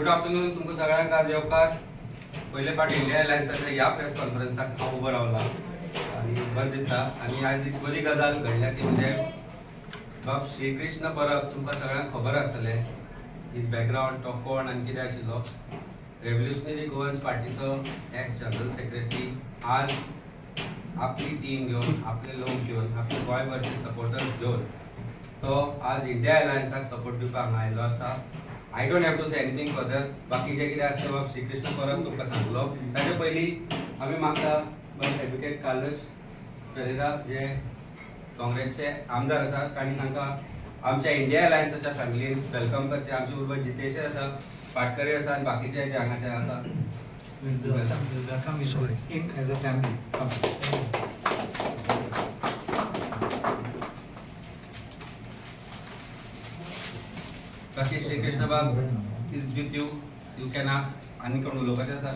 Good afternoon तुमकां सगळ्यांक आज येवकार पयले फावटी इंडिया एअरलायन्साच्या ह्या प्रेस कॉन्फरन्साक हांव उबो रावला आनी बरें दिसता। आनी आज एक बरी गजाल घडल्या ती म्हणजे बाब श्रीकृष्ण परब तुमकां सगळ्यांक खबर आसतलें हिज बॅकग्रावंड तो कोण आनी कितें आशिल्लो। रेव्होल्युशनरी गोवन्स पार्टीचो एक्स जनरल सेक्रेटरी आज आपली टीम घेवन आपले लोक घेवन आपले गोंयभरचे सपोर्टर्स घेवन तो आज इंडिया एअरलायन्साक सपोर्ट दिवपाक हांगा आयिल्लो आसा। I don't have to say anything further, बाकी जे कितें आसता बाब श्रीकृष्ण परब तुमकां सांगलो। ताचे पयलीं आमी मागता एडवोकेट कार्लोस पेरेरा जे काँग्रेसचे आमदार आसा तांणी तांकां आमच्या इंडिया एअरलायन्साच्या फॅमिलीन वेलकम करचें। आमचे बरोबर जितेश आसा, पाटकरे आसा आनी बाकीचे जे हांगाचे आसा बाकी श्रीकृष्ण बाब is with you, you can ask. आनी कोण उलोवपाचें आसा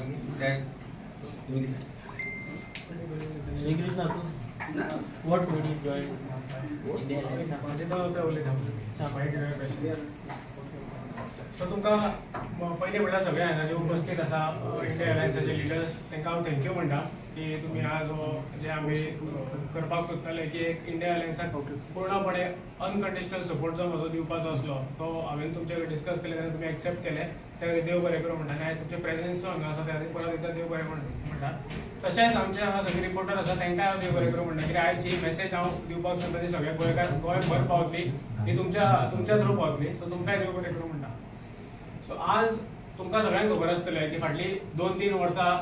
Shrikrishna what made you join India so तुमकां पयलीं म्हणल्यार सगळे हांगा जे उपस्थित आसा इंडिया एअरलायन्साचे लिडर्स तांकां हांव थँक्यू म्हणटा की तुमी आज जे आमी करपाक सोदताले की एक इंडिया एअरलायन्साक पूर्णपणे अनकंडिशनल सपोर्ट जो म्हजो दिवपाचो आसलो तो हांवें तुमचे कडेन डिस्कस केले तेन्ना तुमी एक्सेप्ट केले। त्या खातीर देव बरें करूं म्हणटा आनी आयज तुमचे प्रेझेन्स जो हांगा आसा त्या खातीर परत एकदां देव बरें म्हणटा। तशेंच आमचे हांगा सगळे रिपोर्टर आसा तांकांय हांव देव बरें करूं म्हणटा कित्याक आयज जी मॅसेज हांव दिवपाक सोदता ती सगळ्या गोंयभर पावतली, ती तुमच्या थ्रू पावतली। सो तुमकांय देव बरें करूं म्हणटा। सो आज तुमकां सगळ्यांक खबर आसतलें की फाटलीं 2-3 वर्सां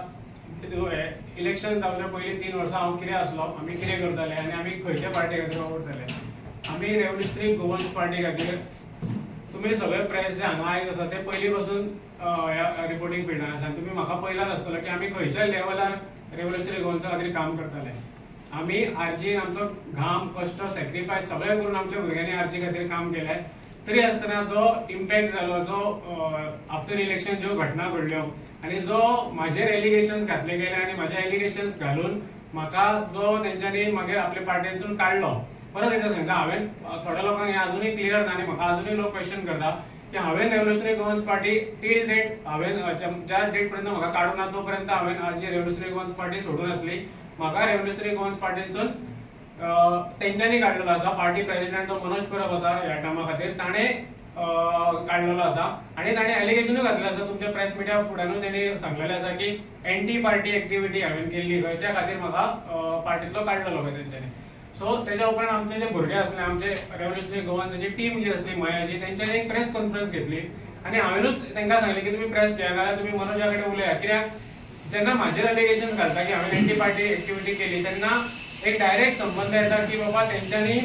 इलेक्शन जावच्या पयलीं 3 वर्सां हांव कितें आसलो, आमी कितें करताले आनी आमी खंयच्या पार्टी खातीर वावरताले। आमी रेव्होल्युशनरी गोवन्स पार्टी खातीर तुमी सगळे प्रेस जे हांगा आयज आसा ते पयलीं पासून ह्या रिपोर्टिंग फिल्डान आसा। तुमी म्हाका पयलाच आसतलो की आमी खंयच्या लेवलार रेव्होल्युशनरी गोवन्सा खातीर काम करताले। आमी आरजीन आमचो घाम कश्ट सॅक्रिफायस सगळें करून आमच्या भुरग्यांनी आरजी खातीर काम केलें। तरी आसतना जो इम्पॅक्ट जालो, जो आफ्टर इलेक्शन ज्यो घटना घडल्यो आनी जो म्हाजेर एलिगेशन्स घातले गेले आनी म्हाजे एलिगेशन्स घालून म्हाका जो तेंच्यांनी मागीर आपल्या पार्टीसून काडलो, परत एकदां सांगता हांवें थोड्या लोकांक हें अजुनूय क्लियर ना आनी म्हाका अजुनूय लोक क्वेश्चन करता की हांवें रेव्होल्युशनरी गोवन्स पार्टी टील डेट हांवें ज्या डेट पर्यंत म्हाका काडूं ना तो पर्यंत हांवें आरजी रेव्होल्युशनरी गोवन्स पार्टी सोडून आसली। म्हाका रेव्होल्युशनरी गोवन्स पार्टीसून तेंच्यांनी काडलेलो आसा। पार्टी प्रेसिडेंट तो मनोज परब आसा ह्या टायमा खातीर ताणें काडलेलो आसा आनी ताणें एलिगेशनूय घातलेलें आसा। तुमच्या प्रेस मिडिया फुड्यानूय तेणी सांगलेलें आसा की एंटी पार्टी एक्टिविटी हांवें केल्ली खंय त्या खातीर म्हाका पार्टींतलो काडलेलो खंय तेंच्यांनी। सो तेच्या उपरांत आमचे जे भुरगे आसले, आमचे रेव्होल्युशनरी गोवन्साची टीम जी आसली मयाची, तेंच्यांनी एक प्रेस कॉन्फरन्स घेतली आनी हांवेनूच तांकां सांगलें की तुमी प्रेस घेया नाल्यार तुमी मनोजा कडेन उलया। कित्याक जेन्ना म्हाजेर एलिगेशन घालता की हांवें एंटी पार्टी एक्टिविटी केली तेन्ना एक डायरेक्ट संबंध येता की बाबा तेंच्यांनी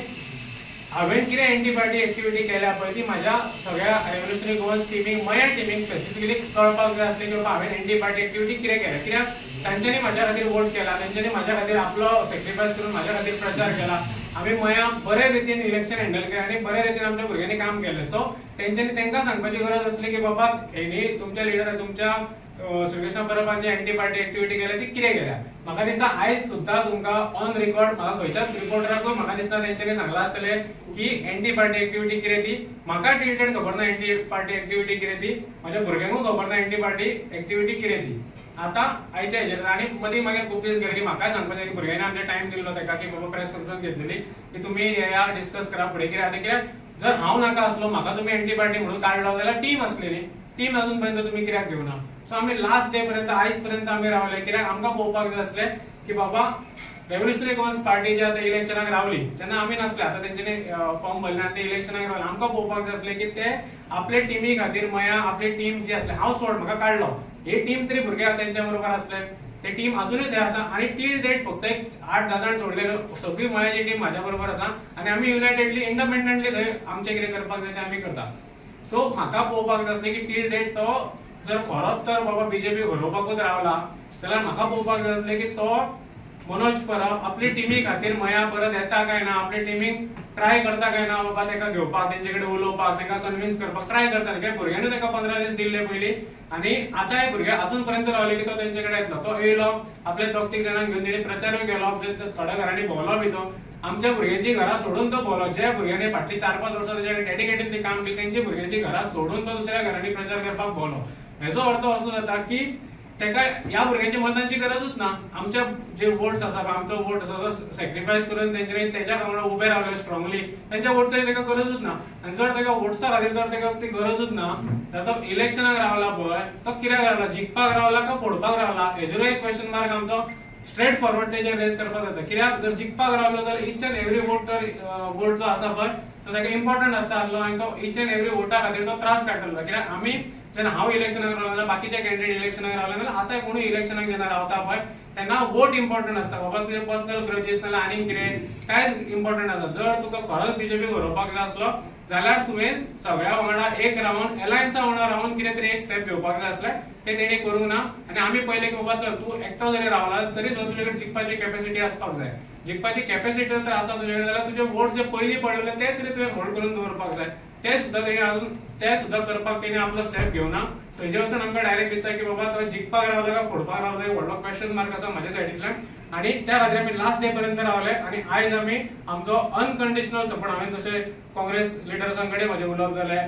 हांवें कितें एंटी पार्टी एक्टिविटी केल्या पळय ती म्हाज्या सगळ्या रेव्होल्युशनरी गोवन्स टिमीक मया टिमीक स्पेसिफिकली कळपाक जाय आसलें की बाबा हांवें एंटी पार्टी एक्टिविटी कितें केल्या। कित्याक तांच्यांनी म्हाज्या खातीर वोट केला, तेंच्यांनी म्हाज्या खातीर आपलो सॅक्रिफायस करून म्हाज्या खातीर प्रचार केला। आमी मया बरे रितीन इलेक्शन हँडल केलें आनी बरे रितीन आमच्या भुरग्यांनी काम केलें। सो तेंच्यांनी तांकां सांगपाची गरज आसली की बाबा हेणी तुमच्या लिडर तुमच्या श्रीकृष्ण परबान जी एंटी पार्टी एक्टिविटी केल्या ती कितें केल्या। म्हाका दिसता आयज सुद्दां तुमकां ऑन रेकॉर्ड म्हाका खंयच्याच रिपोर्टराकूय म्हाका दिसता तेंच्यांनी सांगलां आसतलें की एंटी पार्टी एक्टिविटी कितें ती। म्हाका टील डेट खबर ना एंटी पार्टी एक्टिविटी कितें ती, म्हाज्या भुरग्यांकूय खबर ना एंटी पार्टी एक्टिविटी कितें ती। आतां आयच्या हेजेर आनी मदीं मागीर खूब दीस गेले की म्हाकाय सांगपाचें की भुरग्यांनी आमचे टायम दिल्लो ताका की बाबा प्रेस कॉन्फरन्स घेतलेली की तुमी ह्या डिस्कस करा फुडें कितें आतां। कित्याक जर हांव नाका आसलो, म्हाका तुमी एंटी पार्टी म्हणून काडलो जाल्यार टीम आसलेली, टीम अजून पर्यंत तुमी कित्याक घेवना। सो आमी लास्ट डे पर्यंत आयज पर्यंत आमी रावले कित्याक आमकां पळोवपाक जाय आसलें की बाबा रेव्होल्युशनरी गोवन्स पार्टी जी आतां इलेक्शनाक रावली, जेन्ना आमी नासले आतां तेंच्यांनी फॉर्म भरले आनी ते इलेक्शनाक रावले, आमकां पळोवपाक जाय आसलें की ते आपले टिमी खातीर मया आपली टीम जी आसली, हांव सोड म्हाका काडलो, ही टीम तरी भुरगे तेंच्या बरोबर आसले, ते टीम अजूनय थंय आसा आनी टील डेट फक्त एक 8-10 जाण सोडलेले सगळी मयाची टीम म्हाज्या बरोबर आसा आनी आमी युनायटेडली इंडिपेंडंटली थंय आमचें कितें करपाक जाय तें आमी करता। सो म्हाका पळोवपाक जाय आसलें की टील डेट तो जर खरोच तर बाबा बीजेपी हरोवपाकूच रावला जाल्यार म्हाका पळोवपाक जाय आसलें की तो मनोज परब आपली टिमी खातीर मया परत येता काय ना, आपले टिमीक ट्राय करता काय ना बाबा ताका घेवपाक, तेंचे कडेन उलोवपाक, तांकां कन्विन्स करपाक ट्राय करता। कित्याक भुरग्यांनी ताका 15 दीस दिल्ले पयलीं आनी आतां हे भुरगे अजून पर्यंत रावले की तो तेंचे कडेन येतलो। तो येयलो आपले 2-3 जाणांक घेवन तेणी प्रचारूय केलो, थोड्या घरांनी भोंवलो बी तो, आमच्या भुरग्यांची घरां सोडून तो भोंवलो। ज्या भुरग्यांनी फाटली 4-5 वर्सां ताच्या डेडिकेटेडली काम केलें तेंची भुरग्यांची घरां सोडून तो दुसऱ्या घरांनी प्रचार करपाक भोंवलो। हेजो अर्थ असो जाता की तेका ह्या भुरग्यांच्या मतांची गरजूच ना. आमच्या जे वोट्स आसा आमचो वोट आसा तो सॅक्रिफायस करून तेंच्यानी तेच्या वांगडा उबे रावले स्ट्रॉंगली तेंच्या वोट्साची तेका गरजूच ना. आनी जर तेका वोट्सा खातीर जर तेका ती गरजूच ना जाल्यार तो इलेक्शनाक रावला पळय तो कित्याक रावला, जिखपाक रावला काय फोडपाक रावला हेजेर एक क्वेश्चन मार्क आमचो स्ट्रेट फॉरवर्ड तेजेर रेज करपाक जाता. कित्याक जर जिखपाक रावलो जाल्यार इच एंड एवरी वोट जो आसा पळय तो तेका इम्पॉर्टंट आसता आसलो आनी तो इच एंड एवरी वोटा खातीर तो त्रास काडटलो. कित्याक आमी जेन्ना हांव इलेक्शनाक रावलो जाल्यार बाकीचे कॅन्डिडेट इलेक्शनाक रावले जाल्यार आतां कोणूय इलेक्शनाक जेन्ना रावता पळय तेन्ना वोट इम्पॉर्टंट आसता. बाबा तुजे पर्सनल ग्रजेस नाल्यार आनीक कितें कांयच इम्पॉर्टंट आसा. जर तुका खरोच बीजेपी घडोवपाक जाय आसलो जाल्यार तुवें सगळ्या वांगडा एक रावन अलायन्सा वांगडा रावन कितें तरी एक स्टेप घेवपाक जाय आसलें ते तेणी करूंक ना. आनी आमी पयले की बाबा चल तूं एकटो जरी रावला तरी सुद्दां तुजे कडेन जिखपाची कॅपॅसिटी आसपाक जाय. जिखपाची कॅपॅसिटी जर आसा तुजे कडेन जाल्यार तुजे वोट जे पयलीं पडलेले ते तरी तुवें होल्ड करून दवरपाक जाय. ते सुद्दां तेणी अजून ते सुद्दां करपाक तेणी आपलो स्टेप घेवना. सो हेजे वचून आमकां डायरेक्ट दिसता की बाबा तो जिखपाक रावलो काय फोडपाक रावलो एक व्हडलो क्वेश्चन मार्क आसा म्हाज्या सायडींतल्यान. आणि त्या खातीर आमी लास्ट डे पर्यंत रावले आनी आयज आमी आमचो अनकंडिशनल सपोर्ट हांवें जशें काँग्रेस लिडर्सां कडेन म्हजें उलोवप जालें,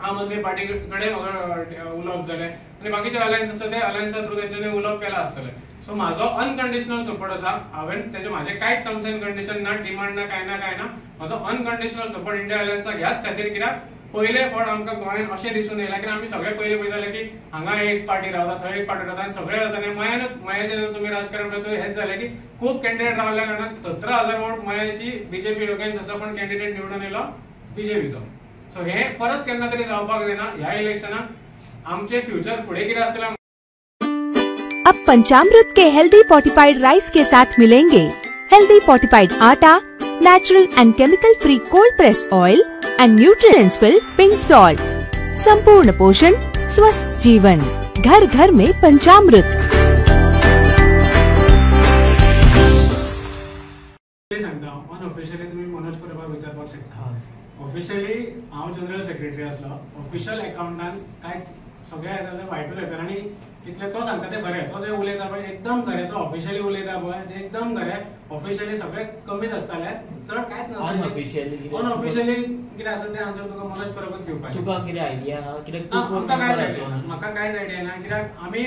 आम आदमी पार्टी कडेन म्हाका उलोवप जालें आनी बाकीचे अलायन्स आसा ते अलायन्सा थ्रू तेंच्यांनी उलोवप केलां आसतलें. सो म्हाजो अनकंडिशनल सपोर्ट आसा. हांवें तेजे म्हाजे कांयच टर्म्स एंड कंडिशन ना, डिमांड ना, काय ना. म्हाजो अनकंडिशनल सपोर्ट इंडिया अलायन्साक ह्याच खातीर कित्याक पयले फावट आमकां गोंयांत अशें दिसून येयलां की आमी सगळे पयलीं पळयताले की हांगा एक पार्टी रावता थंय एक पार्टी रावता आनी सगळे जाताले मयाचें जर तुमी राजकारण पळयत हेच जालें की खूब कॅन्डिडेट रावल्या कारणान 17,000 वोट मयाची बीजेपी लोकांची आसा पण कॅन्डिडेट निवडून येयलो बीजेपीचो. सो हे परत केन्ना तरी जावपाक जायना. ह्या इलेक्शनाक आमचे फ्युचर फुडें कितें आसतलें. अब पंचामृत के हेल्दी फोर्टिफाइड राइस के साथ मिलेंगे हेल्दी फोर्टिफाइड आटा, natural and chemical free cold press oil and nutrients fill pink salt. संपूर्ण पोषण, स्वस्थ जीवन, घर घर में पंचामृत. सांगता अनऑफिशियली तुम्ही मनोज परबाक विचारपाक शकता. ऑफिशियली हांव जनरल सेक्रेटरी आसलो. ऑफिशियल अकाउंटान कांयच सगळे येता वायटूच येतात आनी इतले तो सांगता ते खरें. तो जे उलयता पळय एकदम खरें. तो ऑफिशियली उलयता पळय ते एकदम खरें. ऑफिशियली सगळे कमीच आसताले, चड कांयच नासता. अनऑफिशियली कितें आसा ते आन्सर तुका मनोज परबाक दिवपाचें. तुका कितें आयडिया म्हाका कांयच आयडिया ना. कित्याक आमी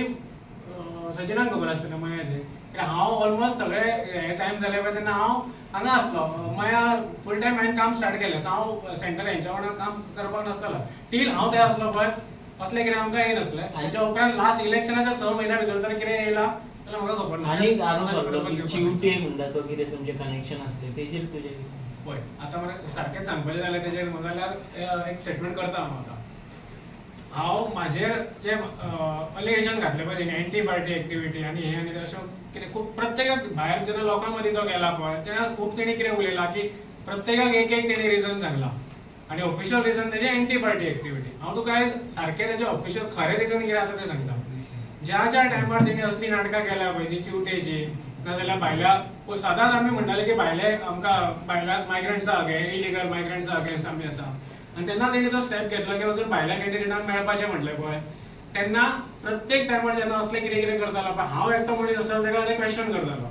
सचिनाक खबर आसतलें मयाचें. हांव ऑलमोस्ट सगळे हे टायम जाले पळय तेन्ना हांव हांगा आसलो. मया फूल टायम हांवें काम स्टार्ट केलें. सो हांव सेंटर हेंच्या वांगडा काम करपाक नासतालो. टील हांव थंय आसलो पळय असलें कितें आमकां येयनासलें. हेच्या उपरांत लास्ट इलेक्शनाच्या 6 म्हयन्या भितर तर कितें येयला जाल्यार म्हाका खबर ना. आनी चिवटे म्हणटा तो कितें तुमचें कनेक्शन आसलें तेजेर तुजें पळय आतां म्हाका सारकेंच सांगपाचें जाल्यार तेजेर जाल्यार एक स्टेटमेंट करता हांव आतां. हांव म्हाजेर जे अलिगेशन घातलें पळय तेणी एंटी पार्टी एक्टिविटी आनी हें आनी अशें कितें खूब प्रत्येकाक भायर जेन्ना लोकां मदीं तो गेला पळय तेन्ना खूब तेणी कितें उलयलां की प्रत्येकाक एक एक तेणी रिजन सांगला आनी ऑफिशियल रिजन तेजें एंटी पार्टी एक्टिविटी. हांव तुका आयज सारकें तेजें ऑफिशियल खरें रिजन कितें आसा तें सांगता. ज्या ज्या टायमार तेणी असली नाटकां केल्या पळय जी चिवटेची नाजाल्यार भायल्या सदांच आमी म्हणटाले की भायले आमकां भायल्या मायग्रंट्सा अगेन्स्ट इलिगल मायग्रंट्सा अगेन्स्ट आमी आसा आनी तेन्ना तेणी तो स्टेप घेतलो की वचून भायल्या कॅन्डिडेटांक मेळपाचें म्हटलें पळय. तेन्ना प्रत्येक टायमार जेन्ना असलें कितें कितें करतालो पळय हांव एकटो मनीस आसलो तेका ते क्वेश्चन करतालो.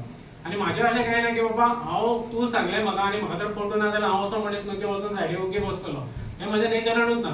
आनी म्हाजें अशें कांय ना की बाबा हांव तूं सांगलें म्हाका आनी म्हाका तर पटूं ना जाल्यार हांव असो मनीस न्हू की वचून सायडीक ओग्गी बसतलो. हें म्हज्या नेचरानूच ना.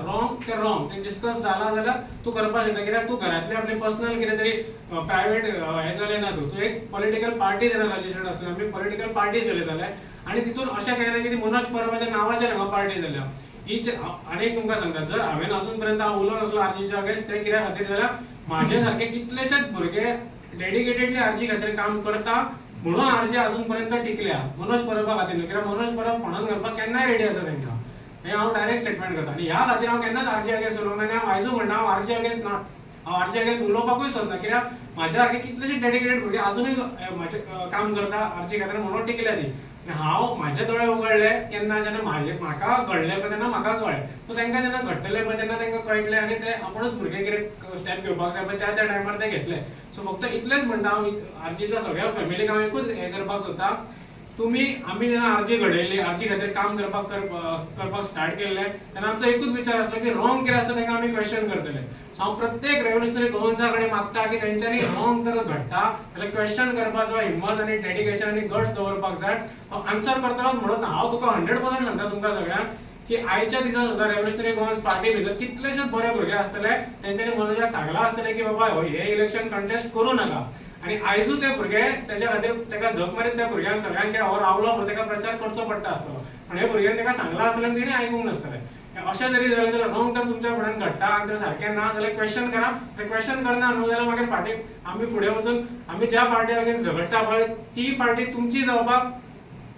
रॉंग तें डिस्कस जालां जाल्यार तूं करपाक शकता. कित्याक तूं घरांतली आपली पर्सनल कितें तरी प्रायवेट हें चलय ना. तूं एक पॉलिटिकल पार्टी तेन्ना रजिस्टर्ड आसलें. आमी पॉलिटिकल पार्टी चलयताले आनी तितून अशें कांय ना की ती मनोज परबाच्या नांवाचेर हांगा पार्टी जाल्या. आनी एक तुमकां सांगता जर हांवें अजून पर्यंत हांव उलोवन आसलो आरजीच्या अगेन्स्ट ते कित्या खातीर जाल्यार म्हाजे सारके कितलेशेच भुरगे डेडिकेटेडली आरजी खातीर काम करता म्हणून आरजी अजून पर्यंत टिकल्या. मनोज परबा खातीर न्हू. कित्याक मनोज परब फोंडान घालपाक केन्नाय रेडी आसा तेंकां. हें हांव डायरेक्ट स्टेटमेंट करता. आनी ह्या खातीर हांव केन्नाच आरजी अगेन्स्ट उलोवंक ना आनी हांव आयजूय म्हणटा हांव आरजी अगेन्स्ट ना. हांव आरजी अगेन्स्ट उलोवपाकूय सोदना. कित्याक म्हाज्या सारके कितलेशे डेडिकेटेड भुरगे अजुनूय म्हाजें काम करता आरजी खातीर म्हणून टिकल्या ती. हांव म्हाजे दोळे उगडले केन्ना जेन्ना म्हाका घडलें पळय तेन्ना म्हाका कळ्ळें. सो तांकां जेन्ना घडटलें पळय तेन्ना तांकां कळटलें आनी ते आपुणूच भुरगे कितें स्टेप घेवपाक जाय पळय त्या त्या टायमार ते घेतले. सो फक्त इतलेंच म्हणटा हांव आरजीच्या सगळ्या फॅमिलीक हांव एकूच हें करपाक सोदता. आमी जेन्ना आरजी घडयली आरजी खातीर काम करपाक स्टार्ट केल्लें तेन्ना आमचो एकूच विचार आसलो की रॉंग कितें आसता तेका आमी क्वेश्चन करतले. सो हांव प्रत्येक रेव्होल्युशनरी गोवन्सा कडेन मागता की तेंच्यांनी रॉंग तर घडटा जाल्यार क्वेश्चन करपाचो हिम्मत आनी डेडिकेशन आनी गट्स दवरपाक जाय. तो आन्सर करतलो म्हणून हांव तुका 100% सांगता तुमकां सगळ्यांक की आयच्या दिसा सुद्धा रेव्होल्युशनरी गोवन्स पार्टी भितर कितलेशेच बरे भुरगे आसतले तेंच्यांनी मनोजाक सांगला आसतले की बाबा हे इलेक्शन कंटेस्ट करू नाका आणि आयजू ते भुरगे त्याच्या खातीर तेका झक मारीत त्या भुरग्यांक सगळ्यांक हो रावलो म्हणून तेका प्रचार करचो पडटा आसतलो पण हे भुरग्यांनी तेका सांगला आसतलें आनी तेणी आयकूंक नासतलें अशें जरी जालें जाल्यार रॉंग टर्म तुमच्या फुड्यान घडटा आनी तें सारकें ना जाल्यार क्वेश्चन करा क्वेश्चन करना न्हू जाल्यार मागीर फाटीं आमी फुडें वचून आमी ज्या पार्टी अगेन्स्ट झगडटा पळय ती पार्टी तुमची जावपाक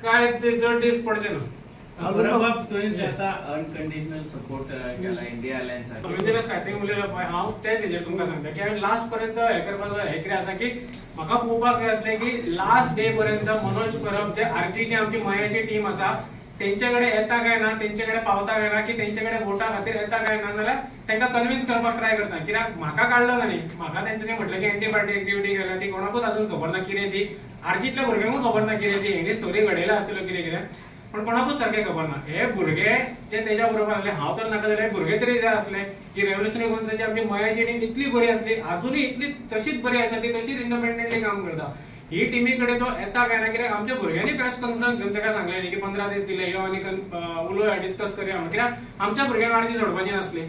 काय चड दीस पडचे ना बरोबर तुवें जसा अनकंडिशनल सपोर्ट केला इंडिया अलायन्साक म्हणजे स्टार्टिंग उलयलो पळय हांव तेच हेजेर तुमकां सांगता की हांवें लास्ट पर्यंत हें करपाचो हें कितें आसा की म्हाका पळोवपाक जाय आसलें की लास्ट डे पर्यंत मनोज परब जे आरजीची आमची मयाची टीम आसा तेंचे कडेन येता काय ना तेंचे कडेन पावता काय ना की तेंचे कडेन वोटा खातीर येता काय ना जाल्यार तांकां कन्विन्स करपाक ट्राय करता कित्याक म्हाका काडलो ना न्ही म्हाका तेंच्यांनी म्हटलें की एंटी पार्टी एक्टिविटी केल्या ती कोणाकूच अजून खबर ना कितें ती आरजीतल्या भुरग्यांकूच खबर ना कितें ती हेणी स्टोरी घडयल्या आसतल्यो कितें कितें पण कोणाकूच सारकें खबर ना हे भुरगे जे तेच्या बरोबर आसले हांव तर नाका जाल्यार भुरगे तरी जाय आसले की रेव्होल्युशनरी गोवन्साची आमची मयाची टीम इतली बरी आसली अजूनय इतली तशीच बरी आसा ती तशीच इंडिपेंडंटली काम करता ही टीमी कडेन तो येता काय ना कित्याक आमच्या भुरग्यांनी प्रेस कॉन्फरन्स घेवन तेका सांगलेली की 15 दीस दिले यो आनी उलोवया डिस्कस करया कित्याक आमच्या भुरग्यांक आरजी सोडपाची नासली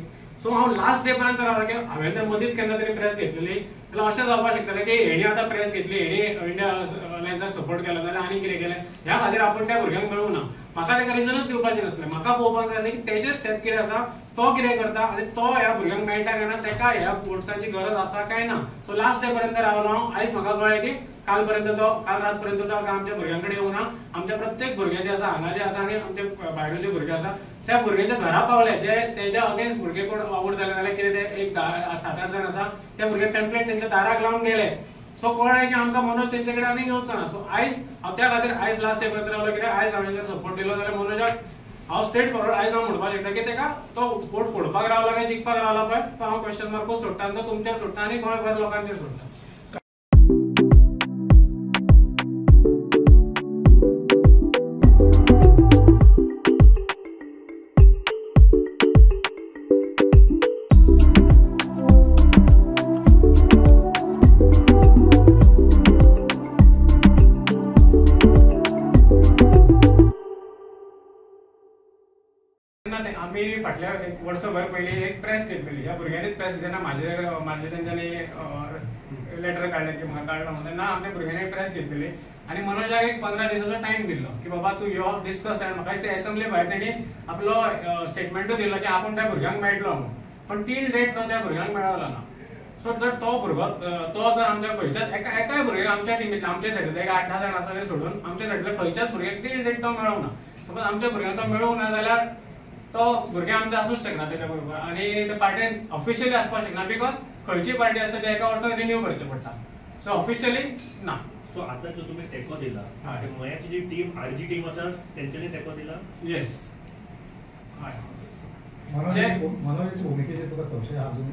सो हांव लास्ट डे पर्यंत रावलो की हांवें तर मदींच केन्ना तरी प्रेस घेतलेली जाल्यार अशें जावपाक शकतालें की हेणी आतां प्रेस घेतली हेणी इंडिया अलायन्साक सपोर्ट केलो जाल्यार आनी कितें केलें ह्या खातीर आपूण त्या भुरग्यांक मेळूं ना म्हाका तेका रिजनूच दिवपाचें नासलें म्हाका पळोवपाक जाय की तेजे स्टेप कितें आसा तो कितें करता आनी तो ह्या भुरग्यांक मेळटा काय ना तेका ह्या वोट्सांची गरज आसा काय ना सो लास्ट डे पर्यंत रावलो हांव आयज म्हाका कळ्ळें की काल रात पर्यंत तो आमच्या भुरग्यांकडे येवना आमच्या प्रत्येक भुरग्याचे आसा हांगा जे आसा आनी आमचे भायले जे भुरगे आसा त्या भुरग्यांच्या घरा पावले जे तेच्या अगेन्स्ट भुरगे कोण आवड जाले जाल्यार कितें ते एक 7-8 जाण आसा त्या भुरगे टेम्पलेट तेंच्या दाराक लावन गेले सो कळ्ळें की आमकां मनोज तेंचे कडेन आनी येवचो ना सो आयज हांव त्या खातीर आयज लास्ट डे पर्यंत रावलो कित्याक आयज हांवें जर सपोर्ट दिलो जाल्यार मनोजाक हांव स्ट्रेट फॉरवर्ड आयज हांव म्हणपाक शकता की तेका तो वोट फोडपाक रावला काय जिखपाक रावला पळय तो हांव क्वेश्चन मार्कूच सोडटा आनी तो तुमचेर सोडटा आनी गोंयभर लोकांचेर सोडटा आम्ही फाटल्या वर्षभर पयलीं एक प्रेस घेतलेली ह्या भुरग्यांनीच प्रेस जेन्ना म्हाजे तेंच्यांनी लेटर काडलें की म्हाका काडलो म्हणून तेन्ना आमच्या भुरग्यांनी प्रेस घेतलेली आनी मनोजाक एक 15 दिसाचो टायम दिल्लो की बाबा तूं यो डिस्कस आनी म्हाका दिसता एसेंब्ली भायर तेणी आपलो स्टेटमेंटूय दिलो की आपूण त्या भुरग्यांक मेळटलो म्हणून पण टील डेट तो त्या भुरग्यांक मेळलो ना सो जर तो भुरगो तो जर आमच्या खंयच्याच एकाय भुरग्याक आमच्या टिमींतल्या आमच्या सायडींतले एक 8-10 जाण आसा ते सोडून आमच्या सायडींतल्या खंयच्याच भुरग्याक टील डेट तो मेळोंक ना सपोज आमच्या भुरग्यांक तो मेळूंक ना जाल्यार तो भुरगे आमचे आसूच शकना तेच्या बरोबर आनी ते पार्टीन ऑफिशियली आसपाक शकना बिकॉज खंयची पार्टी आसता ती एका वर्सान रिन्यू करचें पडटा सो ऑफिशियली ना सो आता जो तुम्ही तेको दिला हय. मयाची जी टीम आरजी टीम आसा तेंच्यांनी तेको दिला येस मनोजाची भूमिकेचेर तुका संशय आहा अजून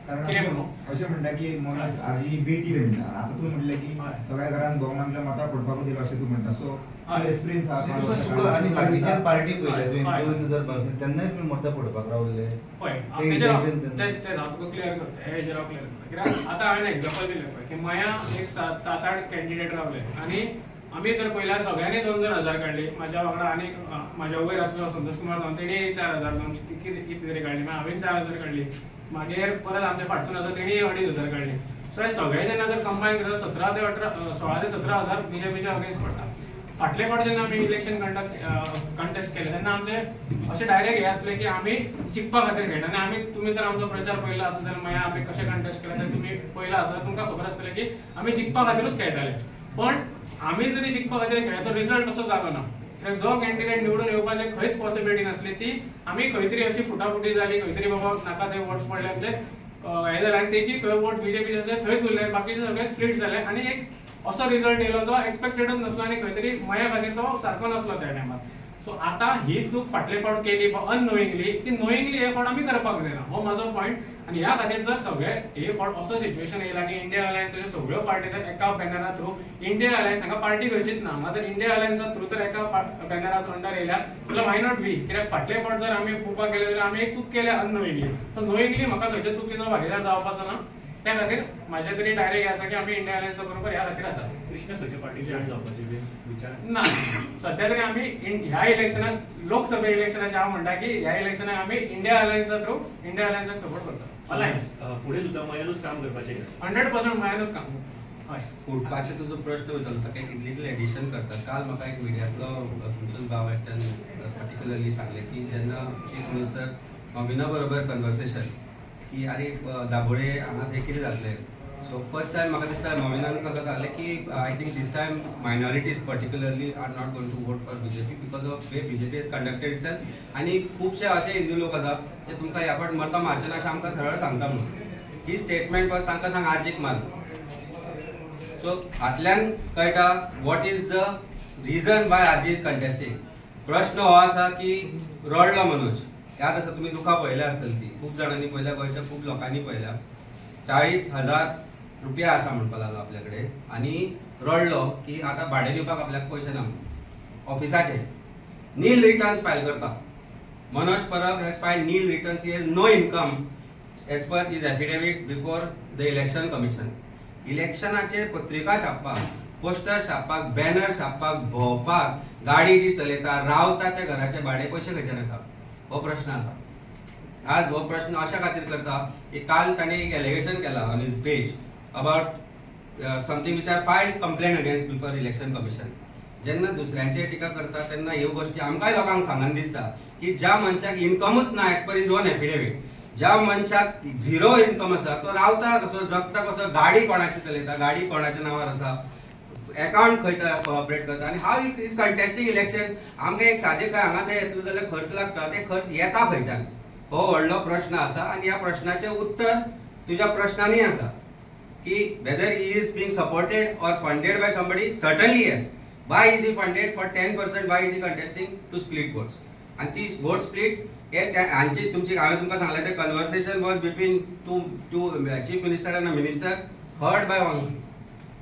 कितें कारण म्हणू? अशें म्हणटा की मनोज आरजी बी टीम म्हणटा आतां तूं म्हणलें की हय. सगळ्या घरान भोवमानल्या मतां फोडपाकूच दिलो अशें तूं म्हणटा सो हय. एक्सपिरियन्स आणि लागींच्या पार्टी पळयल्या तुवें हय. 2022 तेन्नाय तुमी मोठा फोडपाक रावले पळय ते intention तेन्ना. तेच हांव तुका क्लियर करता हेजेर हांव क्लियर करता कित्याक आतां हांवें एक्झाम्पल दिलें पळय की मया एक 7-8 कॅन्डिडेट रावले आनी आमी तर पयल्या सगळ्यांनी 2,000 काडली म्हाज्या वांगडा आनी म्हाज्या वयर आसलो संतोष कुमार सावंत तेणी 4,000 कितें तरी काडली मागीर हांवें 4,000 काडली मागीर परत आमच्या फाटसून आसा तेणी 2,500 काडली सो हे सगळे जेन्ना जर कंबायन करता 16 ते 17,000 बीजेपीच्या अगेन्स्ट पडटा फाटले फावट जेन्ना आमी इलेक्शन कंटेस्ट केले तेन्ना आमचे अशें डायरेक्ट हे आसले की आमी जिखपा खातीर खेळटा आनी आमी तुमी जर आमचो प्रचार पळयलो आसा जाल्यार मागीर आमी कशें कंटेस्ट केला तें तुमी पळयला आसा तुमकां खबर आसतलें की आमी जिखपा खातीरूच खेळटाले पण आमी जरी जिखपा खातीर खेळ्ळे तर रिजल्ट असो जालो ना कित्याक जो कॅन्डिडेट निवडून येवपाची खंयच पॉसिबिलिटी नासली ती आमी खंय तरी अशी फुटाफुटी जाली खंय तरी बाबा नाका थंय वोट्स पडले म्हणजे हे जालें आनी तेजी खंय वोट बीजेपीचे आसले थंयच उरले बाकीचे सगळे स्प्लिट जाले आनी एक असो रिजल्ट येयलो जो एक्सपेक्टेडूच नासलो आनी खंय तरी मया खातीर तो सारको नासलो त्या टायमार सो आतां ही चूक फाटले फावट केली अननोईंगली ती नोईंगली हे फावट आमी करपाक जायना हो म्हाजो पॉयंट आनी ह्या खातीर जर सगळे हे फावट असो सिच्युएशन येयला की इंडिया अलायन्साच्यो सगळ्यो पार्टी तर एका बॅनरा थ्रू इंडिया अलायन्स हांगा पार्टी खंयचीच ना मात्र इंडिया अलायन्सा थ्रू तर एका बॅनरा अंडर येयल्या जाल्यार वाय नॉट वी कित्याक फाटले फावट जर आमी पळोवपाक गेले जाल्यार आमी एक चूक केल्या अननोईंगली तर नोईंगली म्हाका खंयच्या चुकीचो भागीदार जावपाचो ना त्या खातीर म्हाजे तरी डायरेक्ट आसा की आमी इंडिया अलायन्सा बरोबर ह्या खातीर आसा. कृष्ण खंयच्या पार्टीचे जॉईन जावपाचे विचार ना सध्या तरी आमी ह्या इलेक्शनाक लोकसभा इलेक्शनाचे हांव म्हणटा की ह्या इलेक्शनाक आमी इंडिया अलायन्सा थ्रू इंडिया अलायन्साक सपोर्ट करता. अलायन्स फुडें सुद्दां मयानूच काम करपाचें 100% मयानूच काम. हय फुटपाचे तुजो प्रश्न विचारलो ताका कितलें एडिशन करतात. काल म्हाका एक मिडियांतलो तुमचोच भाव एकट्यान पर्टिक्युलरली सांगले की जेन्ना चीफ मिनिस्टर मॉविना बरोबर कन्वर्सेशन की आरे दाबोळे हांगा थंय कितें जातलें. सो फर्स्ट टायम म्हाका दिसता मॉविनान ताका सांगलें की I think this time minorities particularly are not going to vote for BJP because of way BJP is conducted itself. आनी खुबशे अशे हिंदू लोक आसा जे तुमकां ह्या फावट मतां मारचेना अशें आमकां सरळ सांगता म्हणून ही स्टेटमेंट was तांकां सांग आर्जीक मार. सो हातल्यान कळटा what is the reason why RG is contesting. प्रश्न हो आसा की रडलो मनोज याद आसा तुमी दुखां पळयल्या आसतली ती खूब जाणांनी पळयल्या गोंयच्या खूब लोकांनी पळयल्या. 40,000 रुपया आसा म्हणपा लागलो आपल्या कडेन आनी रडलो की आतां भाडें दिवपाक आपल्याक पयशे ना ऑफिसाचे. नील रिटर्न्स फायल करता. Manoj Parab has filed nil returns. He has no income as per is affidavit before the election commission. इलेक्शनाचे पत्रिका छापपाक पोस्टर छापपाक बॅनर छापपाक भोंवपाक गाडी जी चलयता रावता त्या घराचे भाडे पयशे खंयच्यान येता हो प्रश्न आसा. आज हो प्रश्न अशा खातीर करता की काल ताणें एक एलिगेशन केला on his page about something which are filed complaint against before election commission. जेन्ना दुसऱ्यांचेर टिका करता तेन्ना ह्यो गोश्टी आमकांय लोकांक सांगन दिसता की ज्या मनशाक इनकमूच ना age per is on affidavit, ज्या मनशाक झिरो इनकम आसा तो रावता कसो जगता कसो, गाडी कोणाची चलयता, गाडी कोणाच्या नांवार आसा, अकाउंट खंय ऑपरेट करता आनी हाव इज कंटेस्टिंग इलेक्शन. आमकां एक सादें काय हांगा थंय येतलो जाल्यार खर्च लागता ते खर्च येता खंयच्यान हो व्हडलो प्रश्न आसा. आनी ह्या प्रश्नाचें उत्तर तुज्या प्रश्नांनी आसा की whether he is being supported or funded by somebody. Certainly yes. why is he funded for 10%? why is he contesting to split votes? and ती vote split हे हांची तुमची हांवें तुमकां सांगलें ते conversation was between two chief minister end a minister heard by one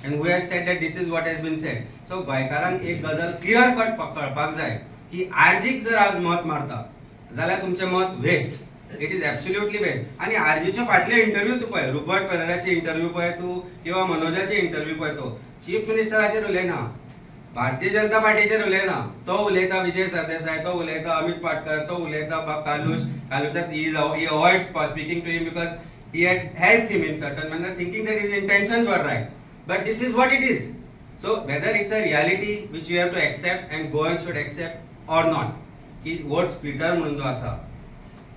and who has said that this is what has been said. so गोंयकारांक एक गजाल क्लियर कट कळपाक जाय की आरजीक जर आज मत मारता जाल्यार तुमचें मत waste. It is absolutely waste. आनी आरजीचे फाटले इंटरव्यू तूं पळय, रुपर्ट पेरेराचे इंटरव्यू पळय तूं किंवा मनोजाचे इंटरव्यू पळय तो चीफ मिनिस्टराचेर उलयना, भारतीय जनता पार्टीचेर उलयना. तो उलयता विजय सरदेसाय, तो उलयता अमित पाटकर, तो उलयता कालुसाक he avoids speaking to him because he had helped him in certain manner thinking that his intentions were right. But this is what it is. So whether it's a reality which you have to accept and Goans should accept or not, ki vote splitter म्हणून जो आसा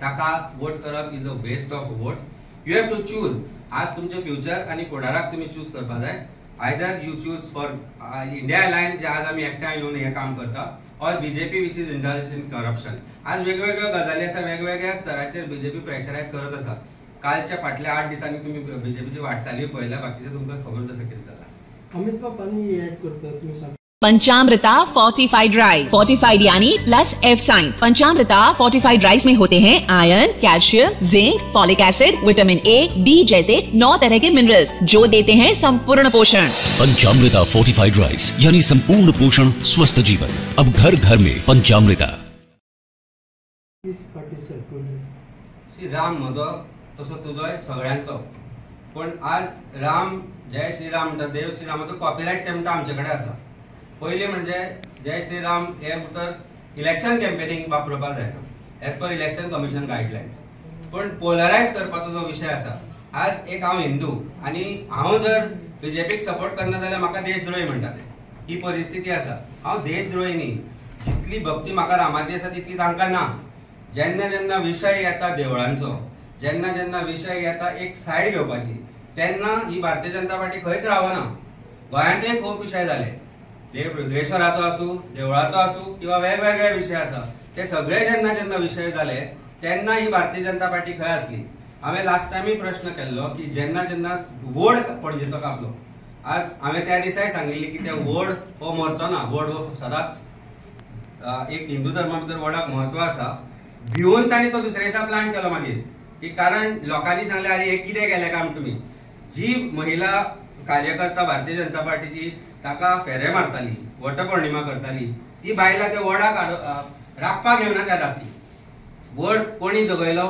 ताका vote करप is a waste of vote. You have to choose. आज तुमचे future आनी फुडाराक तुम्ही चूज करपा जाय. either you choose for India Alliance जे आज आमी एकठांय येवन हे काम करता or BJP which is indulged in corruption. आज वेगवेगळ्यो गजाली आसा, वेगवेगळ्या स्तराचेर BJP प्रेशरायज करत आसा. कालच्या फाटल्या 8 दिसांनी तुम्ही बीजेपीची वाटचाली पळयल्या, बाकीचे तुमकां खबर आसा कितें जाला. अमित पापांनी ऍड करता तुम्ही सांग. Panchamrita fortified rice. फोर्टिफाइड यानी plus F sign. Panchamrita fortified rice में होते हैं iron, calcium, zinc, folic acid, vitamin A, B जैसे 9 तरह के मिनरल्स जो देते हैं संपूर्ण पोषण. पंचामृता फोर्टिफाइड राइस यानी संपूर्ण पोषण, स्वस्थ जीवन. अब घर घर में पंचामृता. श्री राम म्हजो तसो तुजोय सगळ्यांचो, पण आज राम जय श्रीराम म्हणटा, देव श्रीरामाचो कॉपीराइट तेमटा आमचे कडेन आसा. पयलीं म्हणजे जय श्रीराम हे उतर इलेक्शन कॅम्पेनिंग वापरपाक जाय as per election commission guidelines. पण पोलरायज करपाचो जो विशय आसा, आज एक हांव हिंदू आनी हांव जर बीजेपीक सपोर्ट करना जाल्यार म्हाका देशद्रोही म्हणटा ते. ही परिस्थिती आसा. हांव देशद्रोही न्ही. जितली भक्ती म्हाका रामाची आसा तितली तांकां ना. जेन्ना जेन्ना विशय येता देवळांचो, जेन्ना जेन्ना विशय येता एक सायड घेवपाची, तेन्ना ही भारतीय जनता पार्टी खंयच रावना. गोंयांतय खूब विशय जाले, देवळेश्वराचो आसूं, देवळाचो आसूं किंवा वेगवेगळे विशय आसा, ते सगळे जेन्ना जेन्ना विशय जाले तेन्ना ही भारतीय जनता पार्टी खंय आसली. हांवें लास्ट टायमी प्रश्न केल्लो की जेन्ना जेन्ना वोड पणजेचो कापलो, आज हांवें त्या दिसाय सांगिल्ली की ते वोड हो मरचो ना. वोड हो सदांच एक हिंदू धर्मा भितर वोडाक म्हत्व आसा. भिवून तांणी तो दुसऱ्या दिसा प्लान केलो मागीर की कारण लोकांनी सांगलें अरे हे कितें केलें काम तुमी. जी महिला कार्यकर्ता भारतीय जनता पार्टीची ताका फेरे मारताली, वटपौर्णिमा करताली, ती बायलां त्या वोडाक राखपाक येवना त्या रातची. वोड कोणी जगयलो?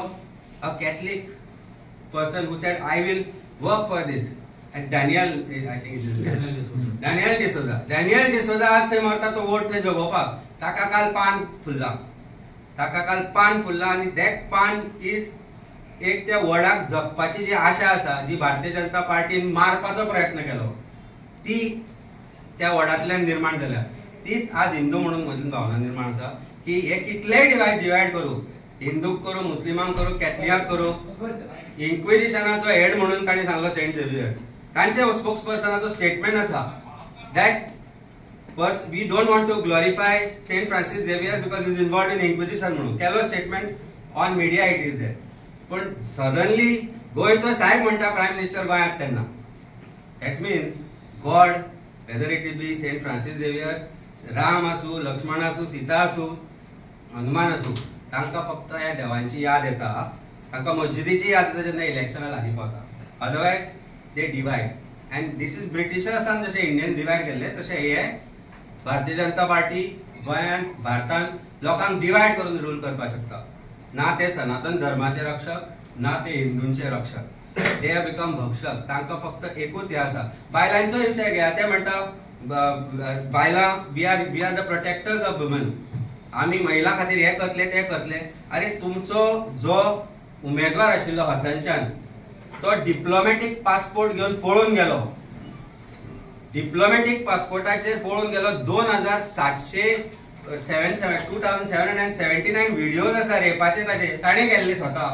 A Catholic person who said I will work for this. And Daniel, I think it is Daniel D'Souza. Daniel D'Souza आज थंय मरता तो वोट थंय जगोवपाक. ताका काल पान फुल्ला. आणि that पान is एक त्या वडाक जगपाची जी आशा आसा जी भारतीय जनता पार्टीन मारपाचो प्रयत्न केलो ती त्या वडांतल्यान निर्माण जाल्या. तीच आज हिंदू म्हणून म्हजी भावना निर्माण आसा की हे कितलेय डिवायड करू, हिंदूक करू, मुस्लिमांक करू, कॅथलिकाक करू. इन्क्विजिशनाचो हेड म्हणून ताणें सांगलो सेंट झेवियर. तांचे स्पोक्सपर्सनाचो स्टेटमेंट आसा that we don't want to glorify saint Francis Xavier because is involved in inquisition म्हणून केलो statement on media. It is that. पण सडनली गोयचो साहेब म्हणटा प्रायम मिनिस्टर गोंयांत तेन्ना. That means God, whether it be sent Francis Xavier, Ram आसूं, लक्ष्मण आसूं, सीता आसूं, हनुमान आसूं, तांकां फक्त ह्या देवांची याद येता. तांकां मस्जिदीची याद येता जेन्ना इलेक्शनां लागीं पावता. Otherwise they divide. And this is ब्रिटिशर्सान जशें इंडियन डिवायड केल्ले तशें हे भारतीय जनता पार्टी गोंयांत, भारतांत लोकांक डिवायड करून रूल करपाक शकता. ना ते सनातन धर्माचे रक्षक, ना ते हिंदूंचे रक्षक. दे हॅव बिकम भक्षक. तांकां फक्त एकूच हे आसा. बायलांचो विशय घेया. ते म्हणटा बायलां we are the protectors of women. आमी महिला खातीर हे करतले ते करतले. अरे तुमचो जो उमेदवार आशिल्लो हसनचान तो डिप्लोमॅटीक पासपोर्ट घेवन पळून गेलो. डिप्लोमॅटीक पासपोर्टाचेर पळून गेलो. 2779 व्हिडिओज आसा रेपाचे ताचे. ताणें केल्ले स्वता.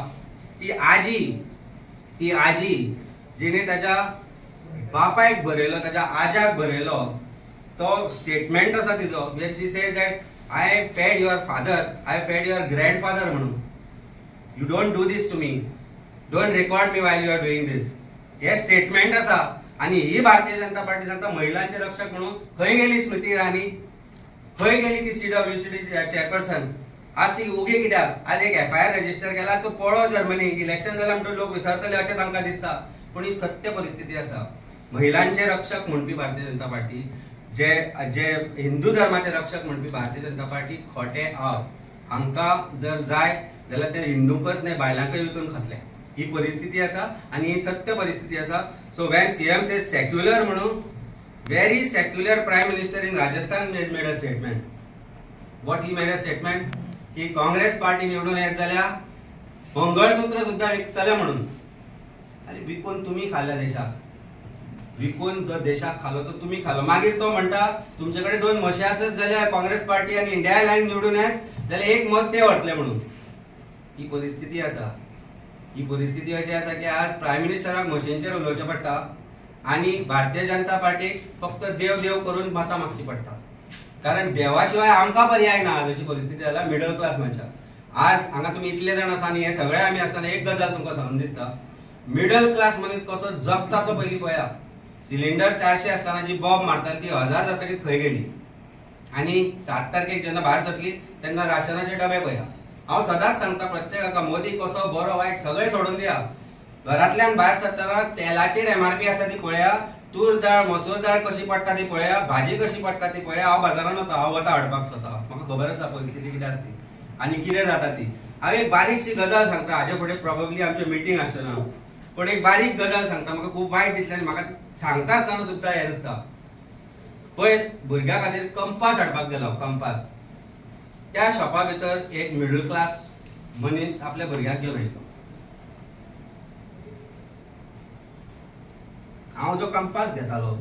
ती आजी जिणे ताच्या बापायक बरयलो, ताच्या आज्याक बरयलो तो स्टेटमेंट आसा तिजो वेर she says that I fed your father, I fed your grandfather म्हणून. You don't do this to me, don't record me while you are doing this. हे स्टेटमेंट आसा. आणि ही भारतीय जनता पार्टी सांगता महिलांचे रक्षक म्हणून. खंय गेली स्मृती इराणी? खंय गेली ती CWCD चेअरपर्सन? आज ती उगी कित्याक? आज एक FIR रजिस्टर केला. तो पळो जर्मनी इलेक्शन जाल्यार म्हणटून लोक विसरतले अशें तांकां दिसता. पूण ही सत्य परिस्थिती आसा. महिलांचे रक्षक म्हणपी भारतीय जनता पार्टी, जे हिंदू धर्माचे रक्षक म्हणपी भारतीय जनता पार्टी खोटे आव. हांकां जर जाय जाल्यार ते हिंदूकच न्हय बायलांकय विकून खातले. ही परिस्थिती आसा आणि ही सत्य परिस्थिती आसा. So when CM says secular म्हणून, very secular prime minister in Rajasthan has made a statement. What he made a statement की काँग्रेस पार्टी निवडून येत जाल्यार मंगळसूत्र सुद्धा विकतले म्हणून. अरे विकून तुम्ही खाल्ल्या देशाक. विकून जो देशाक खालो तो तुम्ही खालो. मागीर तो म्हणटा तुमचे कडेन 2 म्हशी आसत जाल्यार काँग्रेस पार्टी आणि इंडिया अलायन्स निवडून येत जाल्यार एक मस ते व्हरतले म्हणून. ही परिस्थिती आसा. ही परिस्थिती अशी आसा की आज प्रायम मिनिस्टराक मशीनचेर उलोवचें पडटा आणि भारतीय जनता पार्टीक फक्त देव देव करून मतां मागची पडटा. कारण देवा शिवाय आमकां पर्याय ना. जशी परिस्थिती जाला मिडल क्लास मनशाक. आज हांगा तुमी इतले जाण आसा आनी हे सगळे आमी आसतना एक गजाल तुमकां सांगून दिसता. मिडल क्लास मनीस कसो जगता तो पयलीं पळया. सिलिंडर 400 आसतना जी बॉम्ब मारताली ती 1000 जातकीर खंय गेली. आनी 7 तारखेक जेन्ना भायर सरली तेन्ना राशनाचे डबे पळया. हांव सदांच सांगता प्रत्येकाका मोदी कसो बरो वायट सगळे सोडून दिया. घरांतल्यान भायर सरतना तेलाचेर MRP आसा ती पळया. तूर दाळ, मसूर दाळ कशी पडटा ती पळया. भाजी कशी पडटा ती पळया. हांव बाजारान वता, हांव वता हाडपाक स्वता. म्हाका खबर आसा परिस्थिती कितें आसती आनी कितें जाता ती. हांव एक बारीकशी गजाल सांगता. हाजे फुडें प्रोबेबली आमचें मिटींग आसचें. पण एक बारीक गजाल सांगता. म्हाका खूब वायट दिसलें आनी म्हाका सांगता आसतना सुद्दां हें दिसता. पळय भुरग्या खातीर कंपास हाडपाक गेलो. कंपास त्या शॉपा भितर एक मिडल क्लास मनीस आपल्या भुरग्याक घेवन आयलो. हांव जो कंपास घेतालो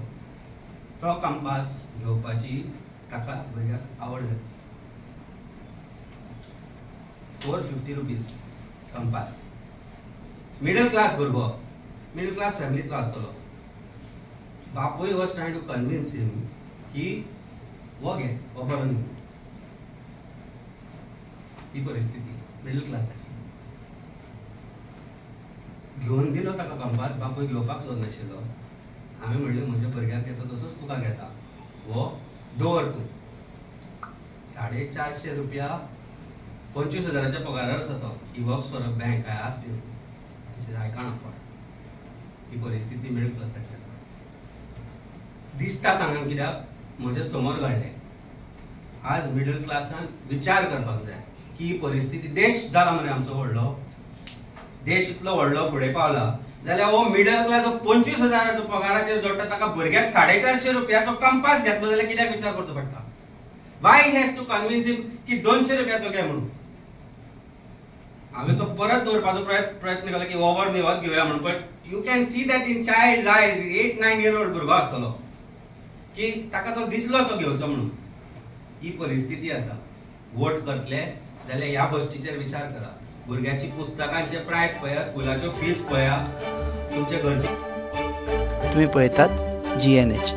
तो कंपास घेवपाची ताका भुरग्याक आवड जाली. 450 रुपीज कंपास. मिडल क्लास भुरगो, मिडल क्लास फॅमिलींतलो आसतलो. बापूय was trying to convince him की हो घे, हो बरो न्ही. ही परिस्थिती मिडल क्लासाची. घेवन दिलो ताका कंपास. बापूय घेवपाक सोदनाशिल्लो. हांवें म्हणलें म्हज्या भुरग्याक घेता तसोच तुका घेता. हो दवर तूं. 450 रुपया 25,000च्या पगारार आसा तो. He works for a bank. I asked him. He said I can't afford. ही परिस्थिती मिडल क्लासाची आसा. दिसता सांगात कित्याक म्हज्या समोर घडलें. आज मिडल क्लासान विचार करपाक जाय की ही परिस्थिती. देश जाला मरे आमचो व्हडलो. देश इतलो व्हडलो फुडें पावला जाल्यार हो मिडल क्लास 25,000 पगाराचेर जोडटा ताका भुरग्याक 450 रुपयाचो कंपास घेतलो जाल्यार कित्याक विचार करचो पडटा? Why he has to convince him की 200 रुपयाचो घे म्हणून. हांवें तो परत दवरपाचो प्रयत्न केलो की ओवर निवत घेवया म्हणून, but you can see that in child आयज 8-9 year old भुरगो आसतलो की ताका तो दिसलो तो घेवचो म्हणून. ही परिस्थिती आसा. वोट करतले जाल्यार ह्या गोष्टीचेर विचार करा. भुरग्याची पुस्तकांचे प्रायस पळया, स्कुलाच्यो फीज पळया, तुमचे गरजे तुम्ही पळयतात GNH.